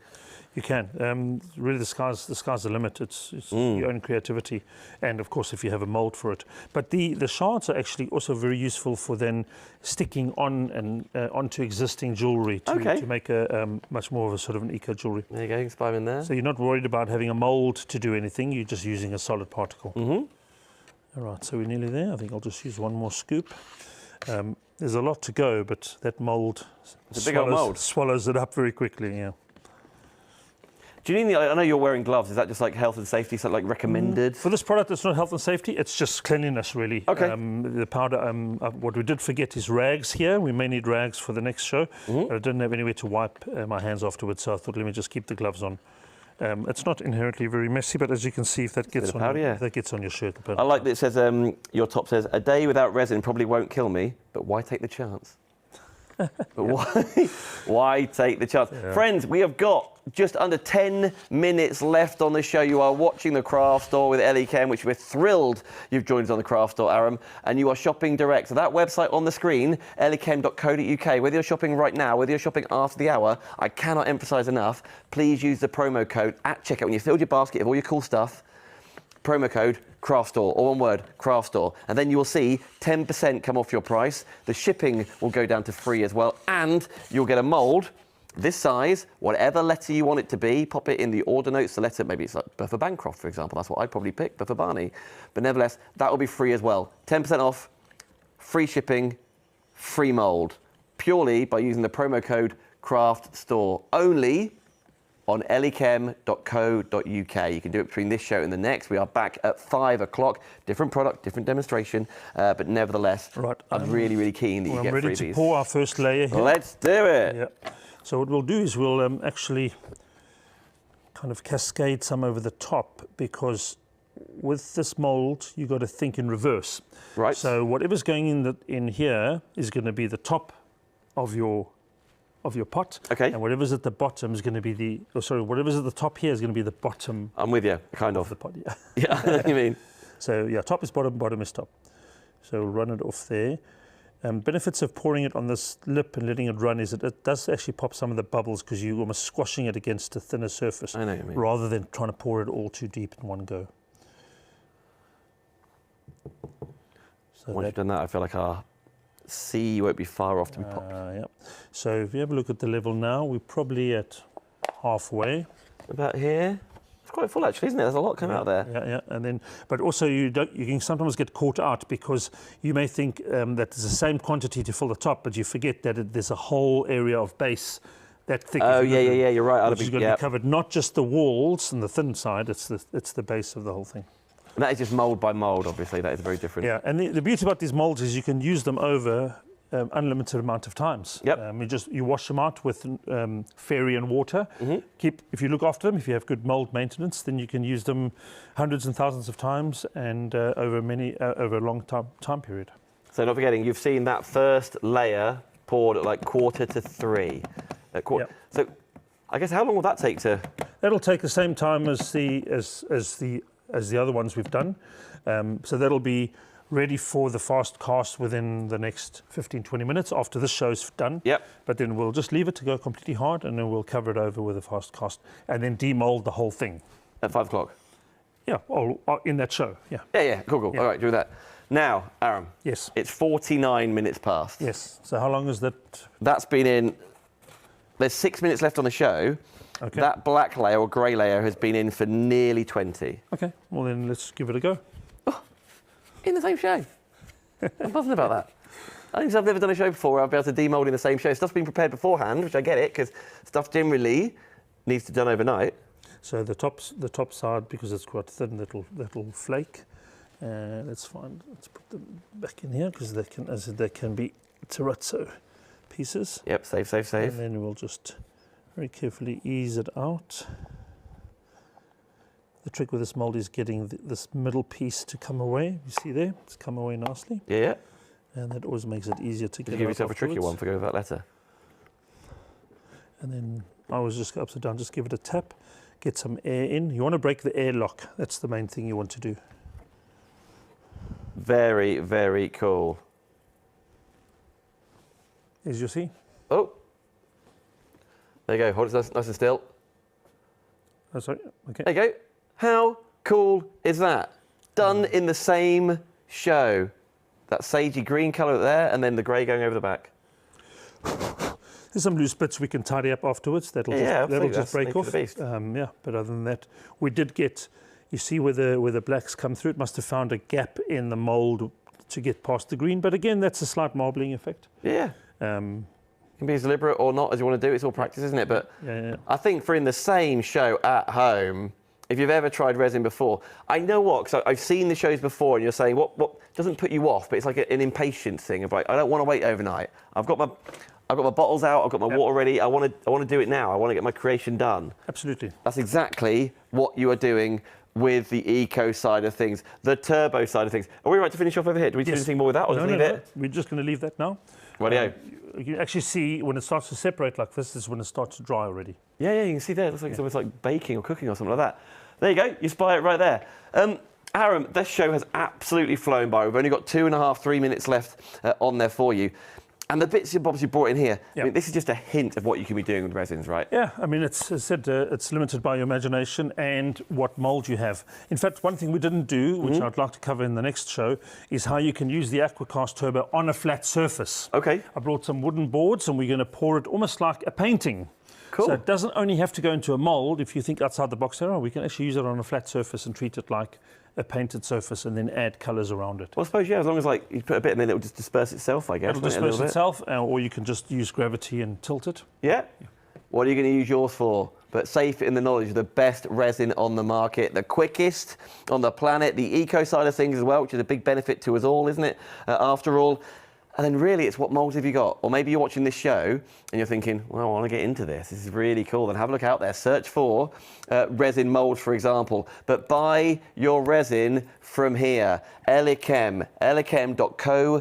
You can. Really, the sky's the limit. It's your own creativity, and of course, if you have a mold for it. But the shards are actually also very useful for then sticking on and onto existing jewellery to make a much more of a sort of an eco jewellery. There you go. You can spy them in there. So you're not worried about having a mold to do anything. You're just using a solid particle. All right, so we're nearly there. I think I'll just use one more scoop. There's a lot to go, but that mold, swallows it up very quickly. Yeah. Do you need? I know you're wearing gloves. Is that just like health and safety, something like recommended? For this product, it's not health and safety. It's just cleanliness, really. Okay. The powder. What we did forget is rags here. We may need rags for the next show. I didn't have anywhere to wipe my hands afterwards, so I thought, let me just keep the gloves on. It's not inherently very messy, but as you can see, if that gets on your shirt. I like that it says, your top says, a day without resin probably won't kill me, but why take the chance? But why take the chance? Friends, we have got just under 10 minutes left on the show. You are watching the Craft Store with Eli-Chem, which we're thrilled you've joined us on the Craft Store, Aram, and you are shopping direct. So that website on the screen, eli-chem.co.uk, whether you're shopping right now, whether you're shopping after the hour, I cannot emphasise enough, please use the promo code at checkout. When you filled your basket of all your cool stuff, promo code Craft Store, all one word, Craft Store, and then you will see 10% come off your price. The shipping will go down to free as well, and you'll get a mould this size, whatever letter you want it to be. Pop it in the order notes. The letter, maybe it's like Buffer Bancroft, for example. That's what I'd probably pick, Buffer Barney. But nevertheless, that will be free as well. 10% off, free shipping, free mould, purely by using the promo code Craft Store. Only on eli-chem.co.uk. You can do it between this show and the next. We are back at 5 o'clock. Different product, different demonstration, but nevertheless, I'm really, really keen that you get freebies. I'm ready to pour our first layer here. Let's do it. Yep. So what we'll do is we'll actually kind of cascade some over the top, because with this mold, you've got to think in reverse. Right. So whatever's going in here is going to be the top of your pot. Okay. And whatever's at the bottom is going to be whatever's at the top here is going to be the bottom. I'm with you, kind of. The pot, yeah. Yeah, I know what you mean. So yeah, top is bottom, bottom is top. So we'll run it off there. Benefits of pouring it on this lip and letting it run is that it does actually pop some of the bubbles, because you're almost squashing it against a thinner surface. I know what you mean. Rather than trying to pour it all too deep in one go. So once you've done that, I feel like our C won't be far off to be popped. Yep. So if you have a look at the level now, we're probably at halfway. About here. It's quite full actually, isn't it? There's a lot coming out there. Yeah. And then, but also you can sometimes get caught out, because you may think that it's the same quantity to fill the top, but you forget that there's a whole area of base that thick. Oh yeah, you're right. Which is going to be covered, not just the walls and the thin side. It's the base of the whole thing. And that is just mould by mould, obviously. That is very different. Yeah, and the beauty about these moulds is you can use them over unlimited amount of times. Yep. You wash them out with fairy and water. If you look after them, if you have good mould maintenance, then you can use them hundreds and thousands of times, and over a long time period. So not forgetting, you've seen that first layer poured at like 2:45. Yep. So I guess how long will that take to? That'll take the same time as the other ones we've done. So that'll be ready for the fast cast within the next 15-20 minutes after this show's done. Yep. But then we'll just leave it to go completely hard, and then we'll cover it over with a fast cast, and then demold the whole thing. At 5 o'clock? Yeah, in that show, yeah. Yeah, cool. Yeah. All right, do that. Now, Aaron. Yes. It's 49 minutes past. Yes. So how long is that? That's been in. There's 6 minutes left on the show. Okay. That black layer or grey layer has been in for nearly 20. Okay, well then let's give it a go. Oh, in the same show. I'm buzzing about that. I think I've never done a show before where I'll be able to demold in the same show. Stuff's been prepared beforehand, which I get it, because stuff generally needs to be done overnight. So the top side, because it's quite thin, that'll flake. Let's put them back in here, because they can be terrazzo pieces. Yep, save. And then we'll just very carefully ease it out. The trick with this mold is getting this middle piece to come away. You see there? It's come away nicely. Yeah. And that always makes it easier to get out. Give yourself afterwards. a tricky one for going with that letter. And then I always just go upside down, just give it a tap, get some air in. You want to break the air lock. That's the main thing you want to do. Very, very cool. As you see. Oh. There you go. Hold it nice and still. Oh, sorry. Okay. There you go. How cool is that? Done in the same show. That sagey green colour there, and then the grey going over the back. There's some loose bits we can tidy up afterwards. That'll just break off. Yeah, but other than that, we did get. You see where the blacks come through. It must have found a gap in the mould to get past the green. But again, that's a slight marbling effect. Yeah. It can be as deliberate or not as you want to do. It's all practice, isn't it? But yeah. I think for in the same show at home, if you've ever tried resin before, I know what, because I've seen the shows before, and you're saying what doesn't put you off, but it's like an impatience thing of like, I don't want to wait overnight. I've got my bottles out. I've got my water ready. I want to do it now. I want to get my creation done. Absolutely. That's exactly what you are doing with the eco side of things, the turbo side of things. Are we right to finish off over here? Do we do anything more with that, or just leave it? We're just going to leave that now. Rightio. You actually see when it starts to separate like this is when it starts to dry already. Yeah, you can see there. It looks like it's almost like baking or cooking or something like that. There you go. You spy it right there. Aaron, this show has absolutely flown by. We've only got 2.5, 3 minutes left on there for you. And the bits you've obviously brought in here, I mean, this is just a hint of what you can be doing with resins, right? Yeah, I mean, it's limited by your imagination and what mould you have. In fact, one thing we didn't do, which I'd like to cover in the next show, is how you can use the AquaCast Turbo on a flat surface. Okay. I brought some wooden boards, and we're going to pour it almost like a painting. Cool. So it doesn't only have to go into a mould. If you think outside the box there, we can actually use it on a flat surface and treat it like a painted surface and then add colours around it. Well, I suppose, yeah, as long as like you put a bit and then it'll just disperse itself, I guess. It'll disperse itself, or you can just use gravity and tilt it. Yeah. What are you going to use yours for? But safe in the knowledge of the best resin on the market, the quickest on the planet, the eco side of things as well, which is a big benefit to us all, isn't it? After all. And then really it's what molds have you got? Or maybe you're watching this show and you're thinking, well, I want to get into this. This is really cool. Then have a look out there. Search for resin molds, for example. But buy your resin from here. Eli-Chem, eli-chem.co.uk.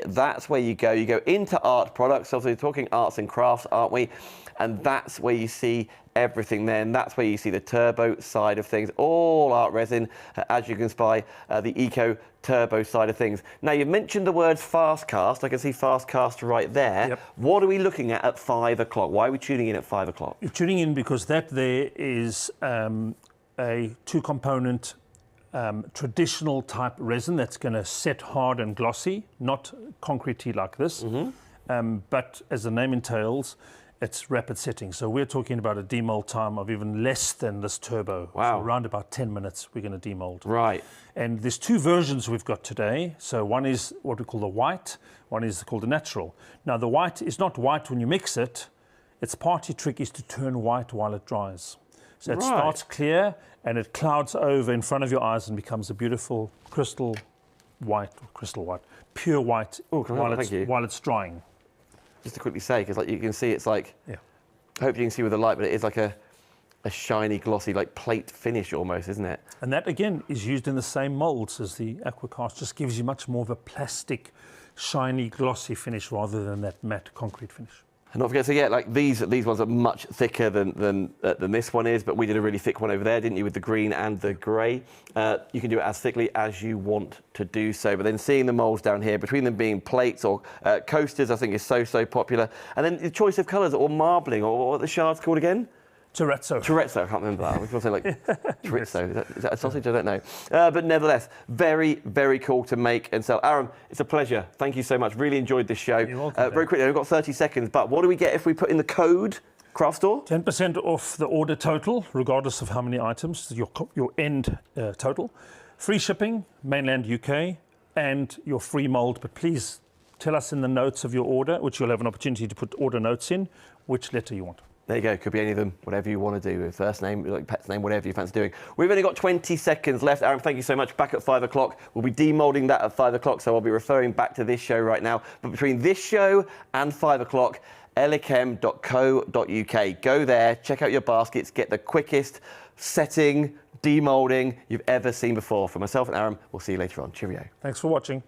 That's where you go. You go into art products. Obviously, we're talking arts and crafts, aren't we? And that's where you see everything then. That's where you see the turbo side of things. All art resin, as you can spy, the eco turbo side of things. Now, you've mentioned the word fast cast. I can see fast cast right there. Yep. What are we looking at 5 o'clock? Why are we tuning in at 5 o'clock? You're tuning in because that there is a 2-component traditional type resin that's going to set hard and glossy, not concretey like this. But as the name entails, it's rapid setting. So we're talking about a demold time of even less than this turbo. Wow. So around about 10 minutes, we're going to demold. Right. And there's 2 versions we've got today. So one is what we call the white, one is called the natural. Now the white is not white when you mix it. Its party trick is to turn white while it dries. So it starts clear and it clouds over in front of your eyes and becomes a beautiful crystal white, pure white while it's drying. Just to quickly say, because like you can see, it's like, I hope you can see with the light, but it is like a shiny, glossy, like plate finish almost, isn't it? And that again is used in the same molds as the AquaCast. Just gives you much more of a plastic, shiny, glossy finish rather than that matte concrete finish. And not forget, so yeah, like these ones are much thicker than this one is, but we did a really thick one over there, didn't you, with the green and the grey? You can do it as thickly as you want to do so. But then seeing the moulds down here, between them being plates or coasters, I think is so popular. And then the choice of colours, or marbling, or what are the shards called again? Terrazzo. Terrazzo, I can't remember that. I was going to say like chorizo. Is that a sausage? I don't know. But nevertheless, very cool to make and sell. Aaron, it's a pleasure. Thank you so much. Really enjoyed this show. You're welcome. Very quickly, we've got 30 seconds, but what do we get if we put in the code Craft Store? 10% off the order total, regardless of how many items, your end total. Free shipping, mainland UK, and your free mould. But please tell us in the notes of your order, which you'll have an opportunity to put order notes in, which letter you want. There you go, could be any of them, whatever you want to do, first name, like pet's name, whatever you fancy doing. We've only got 20 seconds left. Aaron, thank you so much. Back at 5 o'clock. We'll be demoulding that at 5 o'clock, so I'll be referring back to this show right now. But between this show and 5 o'clock, Eli-Chem.co.uk. Go there, check out your baskets, get the quickest setting, demoulding you've ever seen before. For myself and Aaron, we'll see you later on. Cheerio. Thanks for watching.